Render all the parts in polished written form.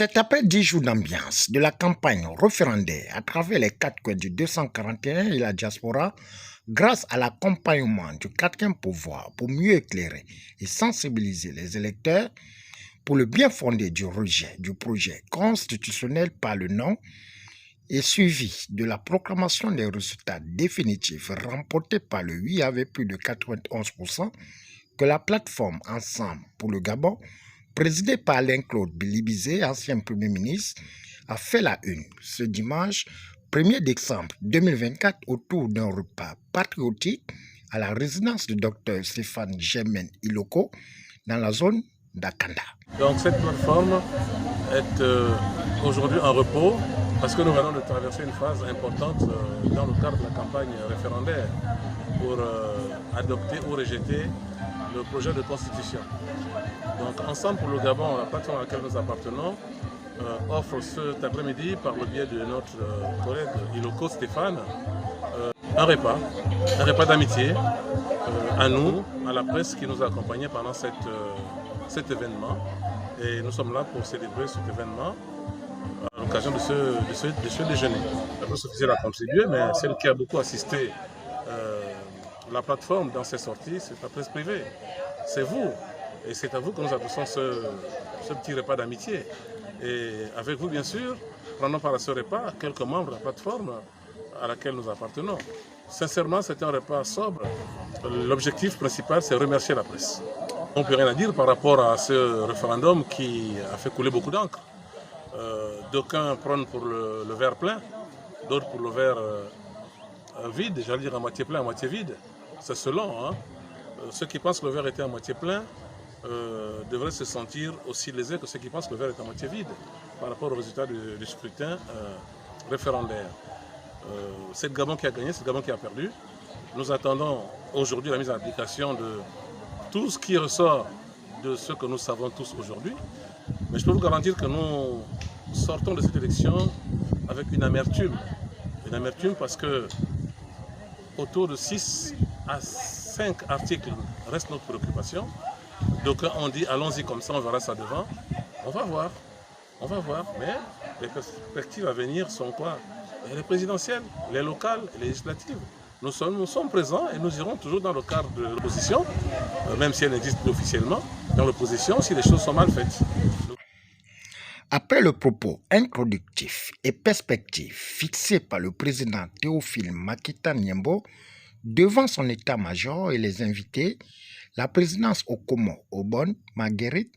C'est après 10 jours d'ambiance de la campagne référendaire à travers les 4 coins du 241 et la diaspora, grâce à l'accompagnement du 4e pouvoir pour mieux éclairer et sensibiliser les électeurs pour le bien fondé du rejet du projet constitutionnel par le non, et suivi de la proclamation des résultats définitifs remportés par le oui avec plus de 91%, que la plateforme Ensemble pour le Gabon, présidée par Alain-Claude Bilibizé, ancien Premier ministre, a fait la une ce dimanche 1er décembre 2024 autour d'un repas patriotique à la résidence du docteur Stéphane Germain Iloko dans la zone d'Akanda. Donc cette plateforme est aujourd'hui en repos parce que nous venons de traverser une phase importante dans le cadre de la campagne référendaire pour adopter ou rejeter le projet de constitution. Donc Ensemble pour le Gabon, la plateforme à laquelle nous appartenons, offre cet après-midi par le biais de notre collègue Iloko Stéphane un repas d'amitié à nous, à la presse qui nous a accompagnés pendant cet événement. Et nous sommes là pour célébrer cet événement à l'occasion de ce déjeuner. La presse officielle a contribué, mais celle qui a beaucoup assisté la plateforme dans ses sorties, c'est la presse privée. C'est vous. Et c'est à vous que nous adressons ce petit repas d'amitié. Et avec vous, bien sûr, prenons part à ce repas quelques membres de la plateforme à laquelle nous appartenons. Sincèrement, c'est un repas sobre. L'objectif principal, c'est remercier la presse. On ne peut rien à dire par rapport à ce référendum qui a fait couler beaucoup d'encre. D'aucuns prônent pour le verre plein, d'autres pour le verre vide, j'allais dire à moitié plein, à moitié vide. C'est selon. Hein. Ceux qui pensent que le verre était à moitié plein devraient se sentir aussi lésés que ceux qui pensent que le verre est à moitié vide par rapport au résultat du scrutin référendaire. C'est le Gabon qui a gagné, c'est le Gabon qui a perdu. Nous attendons aujourd'hui la mise en application de tout ce qui ressort de ce que nous savons tous aujourd'hui. Mais je peux vous garantir que nous sortons de cette élection avec une amertume. Une amertume parce que autour de 6 à 5 articles reste notre préoccupation. Donc on dit allons-y comme ça, on verra ça devant. On va voir, mais les perspectives à venir sont quoi? Les présidentielles, les locales, les législatives. Nous sommes présents et nous irons toujours dans le cadre de l'opposition, même si elle existe officiellement, dans l'opposition si les choses sont mal faites. Après le propos introductif et perspective fixé par le président Théophile Makita Niembo devant son état-major et les invités, la présidence Okomo Obon Marguerite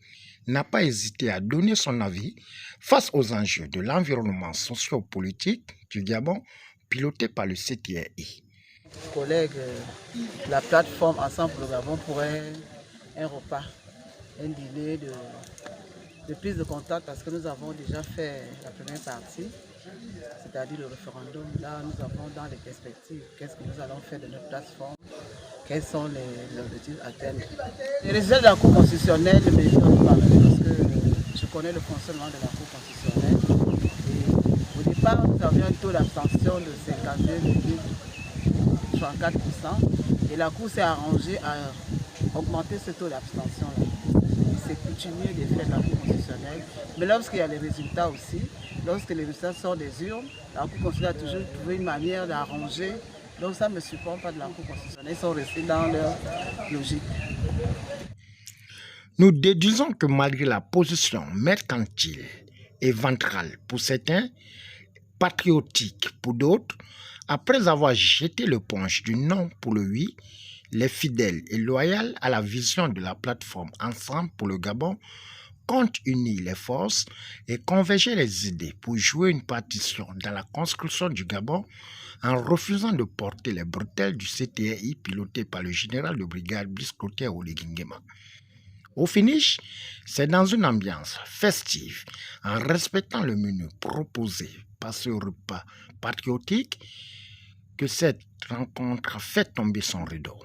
n'a pas hésité à donner son avis face aux enjeux de l'environnement socio-politique du Gabon piloté par le CTRI. Collègues, la plateforme Ensemble pour le Gabon pourrait un repas, un dîner de prise de contact parce que nous avons déjà fait la première partie, c'est-à-dire le référendum. Là, nous avons dans les perspectives, qu'est-ce que nous allons faire de notre plateforme, quels sont les objectifs à terme. Les résultats de la Cour constitutionnelle ne me donnent pas parce que je connais le fonctionnement de la Cour constitutionnelle. Et au départ, nous avions un taux d'abstention de 52,64% et la Cour s'est arrangée à augmenter ce taux d'abstention-là. C'est coutumier des faits de la Cour constitutionnelle. Mais lorsqu'il y a les résultats aussi, lorsque les résultats sortent des urnes, la Cour constitutionnelle a toujours trouvé une manière d'arranger. Donc ça ne me surprend pas de la Cour constitutionnelle. Ils sont restés dans leur logique. Nous déduisons que malgré la position mercantile et ventrale pour certains, patriotique pour d'autres, après avoir jeté le punch du non pour le oui, les fidèles et loyaux à la vision de la plateforme Ensemble pour le Gabon comptent unir les forces et converger les idées pour jouer une partition dans la construction du Gabon en refusant de porter les bretelles du CTRI piloté par le général de brigade Brice Clotaire Oligui-Nguema. Au finish, c'est dans une ambiance festive, en respectant le menu proposé par ce repas patriotique, que cette rencontre fait tomber son rideau.